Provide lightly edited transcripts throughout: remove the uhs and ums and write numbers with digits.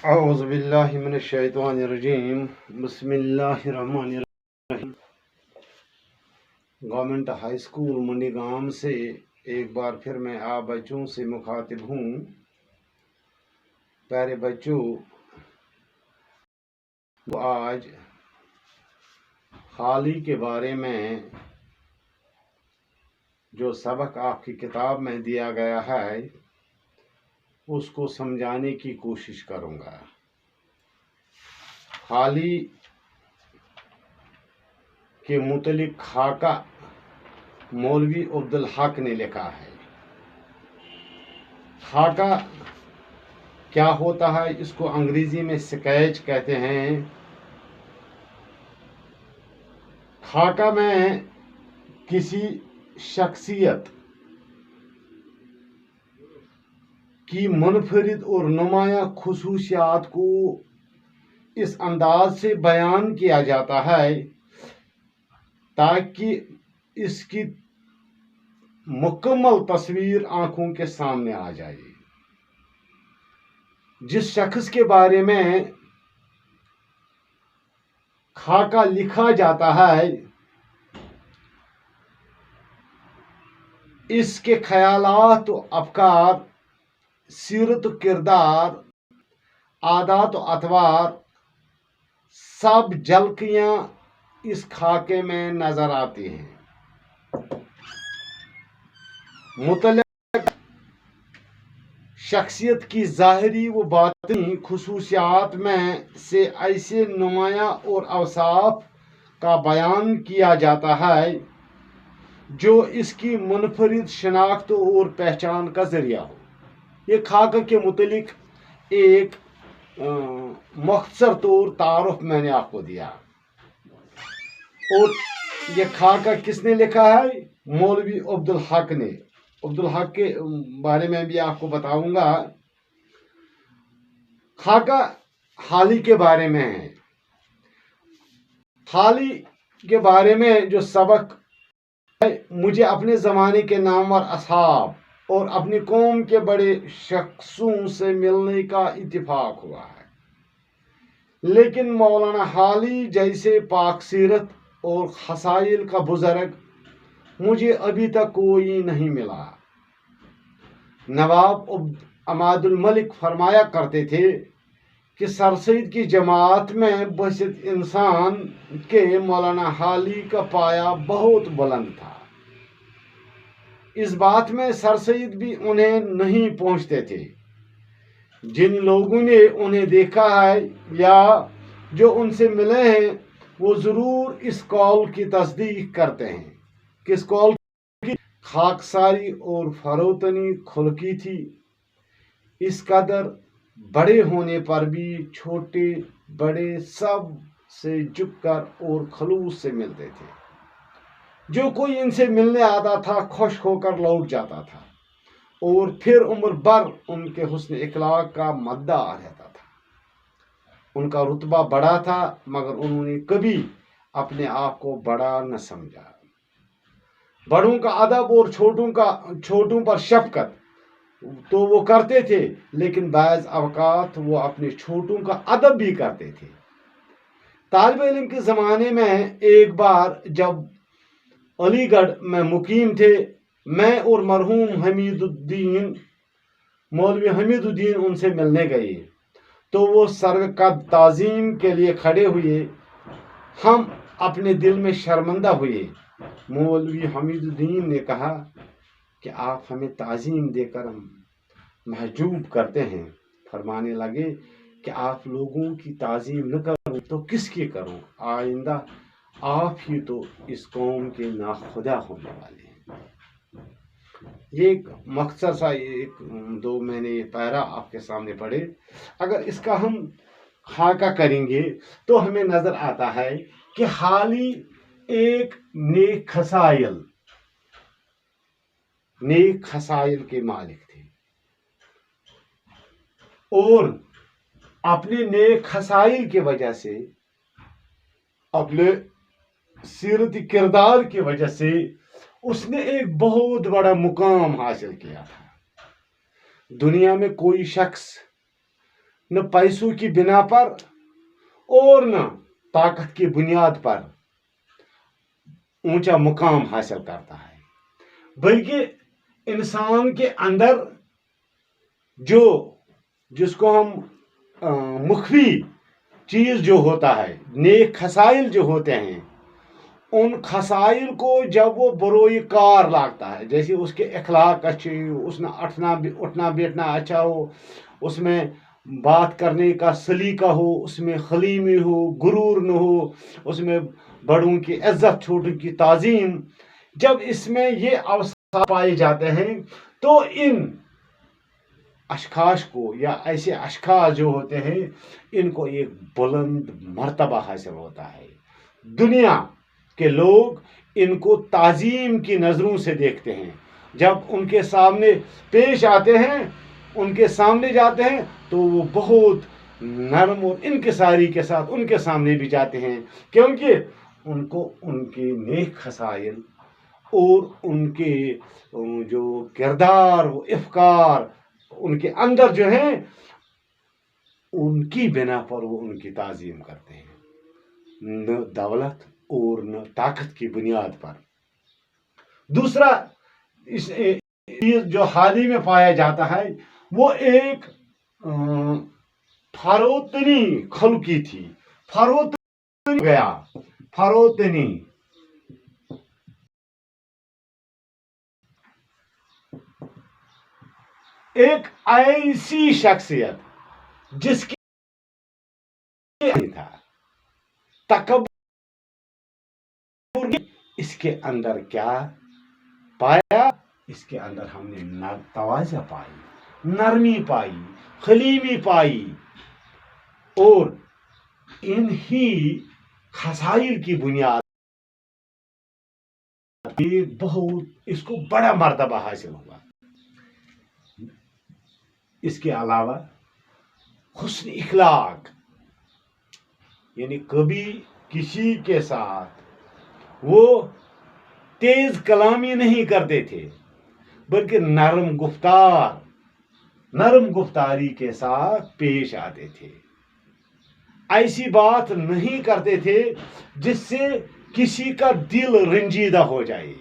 اعوذ باللہ من الشیطان الرجیم بسم اللہ الرحمن الرحیم۔ گورنمنٹ ہائی اسکول منڈی گام سے ایک بار پھر میں آپ بچوں سے مخاطب ہوں۔ پیارے بچوں، آج خالی کے بارے میں جو سبق آپ کی کتاب میں دیا گیا ہے اس کو سمجھانے کی کوشش کروں گا۔ خالی کے متعلق خاکہ مولوی عبدالحق نے لکھا ہے۔ خاکہ کیا ہوتا ہے؟ اس کو انگریزی میں سکیچ کہتے ہیں۔ خاکہ میں کسی شخصیت کی منفرد اور نمایاں خصوصیات کو اس انداز سے بیان کیا جاتا ہے تاکہ اس کی مکمل تصویر آنکھوں کے سامنے آ جائے۔ جس شخص کے بارے میں خاکہ لکھا جاتا ہے اس کے خیالات و افکار، سیرت و کردار، عادات و اطوار، سب جھلکیاں اس خاکے میں نظر آتی ہیں۔ متعلق شخصیت کی ظاہری و باطنی خصوصیات میں سے ایسے نمایاں اور اوصاف کا بیان کیا جاتا ہے جو اس کی منفرد شناخت اور پہچان کا ذریعہ ہو۔ یہ خاکہ کے متعلق ایک مختصر طور تعارف میں نے آپ کو دیا، اور یہ خاکہ کس نے لکھا ہے؟ مولوی عبدالحق نے۔ عبدالحق کے بارے میں بھی آپ کو بتاؤں گا۔ خاکہ حالی کے بارے میں ہے۔ حالی کے بارے میں جو سبق ہے، مجھے اپنے زمانے کے نامور اصحاب اور اپنی قوم کے بڑے شخصوں سے ملنے کا اتفاق ہوا ہے، لیکن مولانا حالی جیسے پاک سیرت اور خصائل کا بزرگ مجھے ابھی تک کوئی نہیں ملا۔ نواب عماد الملک فرمایا کرتے تھے کہ سر سید کی جماعت میں بسط انسان کے مولانا حالی کا پایہ بہت بلند تھا۔ اس بات میں سر سید بھی انہیں نہیں پہنچتے تھے۔ جن لوگوں نے انہیں دیکھا ہے یا جو ان سے ملے ہیں وہ ضرور اس قول کی تصدیق کرتے ہیں۔ کس قول کی؟ خاکساری اور فروتنی خلقی تھی، اس قدر بڑے ہونے پر بھی چھوٹے بڑے سب سے جھک کر اور خلوص سے ملتے تھے۔ جو کوئی ان سے ملنے آتا تھا خوش ہو کر لوٹ جاتا تھا، اور پھر عمر بھر ان کے حسن اخلاق کا مداح رہتا تھا۔ ان کا رتبہ بڑا تھا مگر انہوں نے کبھی اپنے آپ کو بڑا نہ سمجھا۔ بڑوں کا ادب اور چھوٹوں پر شفقت تو وہ کرتے تھے، لیکن بعض اوقات وہ اپنے چھوٹوں کا ادب بھی کرتے تھے۔ طالب علم کے زمانے میں ایک بار جب علی گڑھ میں مقیم تھے، میں اور مرحوم مولوی حمید الدین ان سے ملنے گئے تو وہ سرقد تعظیم کے لیے کھڑے ہوئے۔ ہم اپنے دل میں شرمندہ ہوئے۔ مولوی حمید الدین نے کہا کہ آپ ہمیں تعظیم دے کر محجوب کرتے ہیں۔ فرمانے لگے کہ آپ لوگوں کی تعظیم نہ کروں تو کس کی کروں؟ آئندہ آپ ہی تو اس قوم کے ناخدا ہونے والے ہیں۔ یہ ایک مختصر سا دو میں نے یہ پیرا آپ کے سامنے پڑھے۔ اگر اس کا ہم خاکہ کریں گے تو ہمیں نظر آتا ہے کہ حالی ایک نیک خصائل کے مالک تھے، اور اپنے نیک خصائل کی وجہ سے، اپنے سیرت کردار کی وجہ سے اس نے ایک بہت بڑا مقام حاصل کیا تھا۔ دنیا میں کوئی شخص न पैसों की बिना पर और न ताकत की बुनियाद पर ऊंचा मुकाम हासिल करता है, बल्कि इंसान के अंदर जो जिसको हम मुख्फी चीज जो होता है, नेक खसाइल जो होते हैं, उन खसाइल को जब वो बरोई कार लागता है, जैसे उसके अखलाक अच्छे, उसने उठना बैठना अच्छा हो, उसमें बात करने का सलीका हो, उसमें खलीमी हो, गुरूर न हो, उसमें बड़ों की इज्जत, छोटों की ताजीम, जब इसमें ये अवसर पाए जाते हैं तो इन अशखास को या ऐसे अशखास जो होते हैं इनको एक बुलंद मर्तबा हासिल होता है। दुनिया के लोग इनको ताजीम की नज़रों से देखते हैं। जब उनके सामने पेश आते हैं, उनके सामने जाते हैं तो वो बहुत नरम और इनकिसारी के साथ उनके सामने भी जाते हैं, क्योंकि उनको उनके नेक खसाइल और उनके जो किरदार वो इफ्कार उनके अंदर जो है उनकी बिना पर वो उनकी ताजीम करते हैं, न दौलत और न ताकत की बुनियाद पर। दूसरा इस जो हाल ही में पाया जाता है वो एक फरोतनी खलकी थी। फरोतनी गया, फरोतनी एक ऐसी शख्सियत जिसकी था तकब्बुर, इसके अंदर क्या पाया, इसके अंदर हमने तवाज़ा पाई, नरमी पाई, खलीमी पाई, और इन्हीं खसाइल की बुनियाद बहुत इसको बड़ा मर्तबा हासिल हुआ। इसके अलावा हुस्न इखलाक, यानी कभी किसी के साथ वो तेज कलामी नहीं करते थे, बल्कि नरम गुफ्तारी के साथ पेश आते थे। ऐसी बात नहीं करते थे जिससे किसी का दिल रंजीदा हो जाए,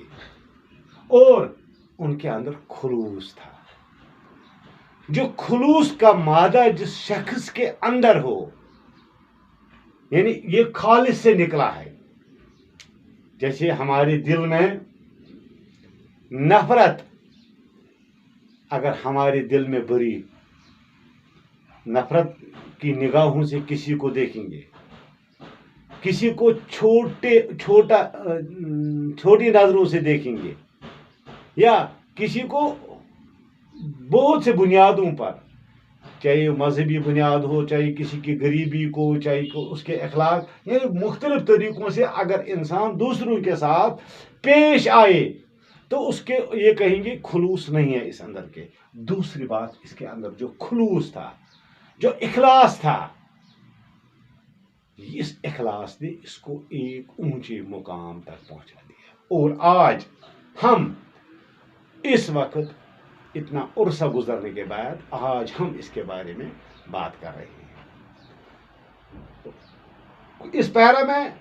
और उनके अंदर खुलूस था। जो खुलूस का मादा जिस शख्स के अंदर हो, यानी ये खालिस से निकला है। जैसे हमारे दिल में नफरत, अगर हमारे दिल में बुरी नफरत की निगाहों से किसी को देखेंगे, किसी को छोटी नजरों से देखेंगे, या किसी को बहुत से बुनियादों पर, चाहे मजहबी बुनियाद हो, चाहे किसी की गरीबी को, चाहे उसके अखलाक, यानी मुख्तलिफ तरीकों से अगर इंसान दूसरों के साथ पेश आए तो उसके ये कहेंगे खुलूस नहीं है इस अंदर के। दूसरी बात, इसके अंदर जो खुलूस था, जो इखलास था, इस इखलास ने इसको एक ऊंचे मुकाम तक पहुंचा दिया। और आज हम इस वक्त इतना उर्सा गुजरने के बाद आज हम इसके बारे में बात कर रहे हैं। इस पैरा में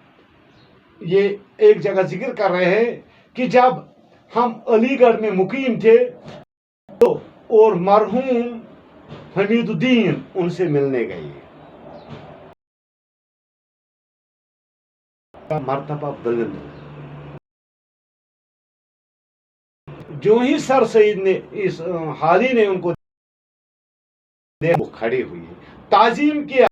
ये एक जगह जिक्र कर रहे हैं कि जब हम अलीगढ़ में मुकीम थे तो और मरहूम हमीदुद्दीन उनसे मिलने गए, मर्तबा बुलंद। जो ही सर सईद ने इस हाली ने उनको वो खड़े हुए, ताजीम किया,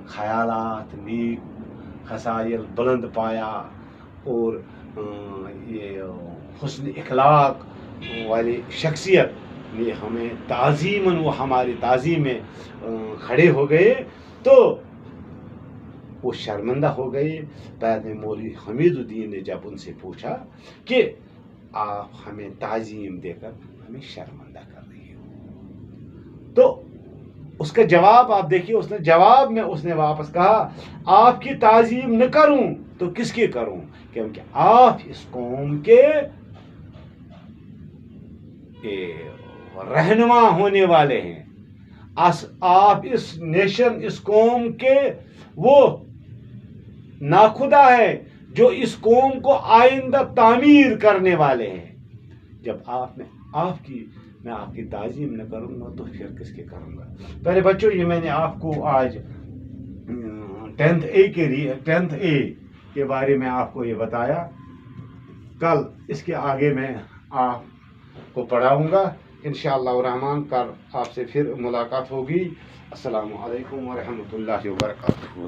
ख्यालात नेक खसाइल बुलंद पाया, और ये हुस्न इखलाक वाली शख्सियत ने हमें ताजीमन, वो हमारी ताजीम में खड़े हो गए, तो वो शर्मिंदा हो गए। बाद में मौलवी हमीदुद्दीन ने जब उनसे पूछा कि आप हमें ताजीम देकर हमें शर्मिंदा कर रही हो, तो उसका जवाब आप देखिए, उसने जवाब में उसने वापस कहा, आपकी ताजीम न करूं तो किसकी करूं, क्योंकि आप इस कौम के रहनुमा होने वाले हैं। आप इस नेशन, इस कौम के वो नाखुदा है जो इस कौम को आइंदा तामीर करने वाले हैं। जब मैं आपकी ताजीम न करूँगा तो फिर किसके करूँगा। पहले बच्चों, ये मैंने आपको आज 10th A के बारे में आपको ये बताया। कल इसके आगे मैं आपको पढ़ाऊँगा इंशाअल्लाह रहमान। कल आपसे फिर मुलाकात होगी। अस्सलामु अलैकुम व रहमतुल्लाहि व बरकातहू।